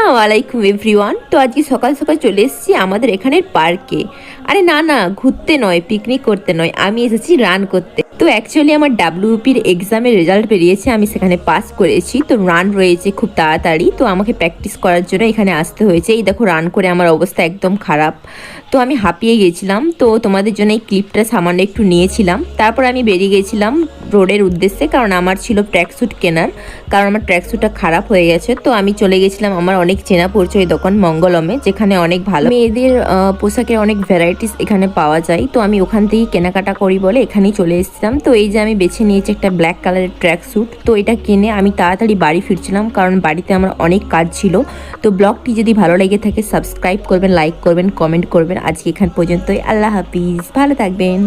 আসসালামু আলাইকুম এভরিওয়ান। তো আজকে সকাল সকাল চলে এসেছি আমাদের এখানের পার্কে। আরে না না, ঘুরতে নয়, পিকনিক করতে নয়, আমি এসেছি রান করতে। তো অ্যাকচুয়ালি আমার ডাব্লিউপির এক্সামের রেজাল্ট বেরিয়েছে, আমি সেখানে পাস করেছি। তো রান রয়েছে খুব তাড়াতাড়ি, তো আমাকে প্র্যাকটিস করার জন্য এখানে আসতে হয়েছে। এই দেখো, রান করে আমার অবস্থা একদম খারাপ, তো আমি হাঁপিয়ে গেছিলাম। তো তোমাদের জন্য এই ক্লিপটা সামান্য একটু নিয়েছিলাম। তারপর আমি বেরিয়ে গেছিলাম রোডের উদ্দেশ্যে, কারণ আমার ছিল ট্র্যাকস্যুট কেনার, কারণ আমার ট্র্যাকস্যুটটা খারাপ হয়ে গেছে। তো আমি চলে গেছিলাম আমার অনেক চেনা পরিচয় দোকান মঙ্গলমে, যেখানে অনেক ভালো মেয়েদের পোশাকের অনেক ভ্যারাইটিস এখানে পাওয়া যায়। তো আমি ওখান থেকেই কেনাকাটা করি বলে এখানেই চলে এসেছিলাম। তো এই যে আমি বেছে নিয়েছি একটা ব্ল্যাক কালারের ট্র্যাকস্যুট। তো এটা কিনে আমি তাড়াতাড়ি বাড়ি ফিরছিলাম, কারণ বাড়িতে আমার অনেক কাজ ছিল। তো ব্লগটি যদি ভালো লেগে থাকে সাবস্ক্রাইব করবেন, লাইক করবেন, কমেন্ট করবেন। আজকে এখান পর্যন্তই। আল্লাহ হাফিজ, ভালো থাকবেন।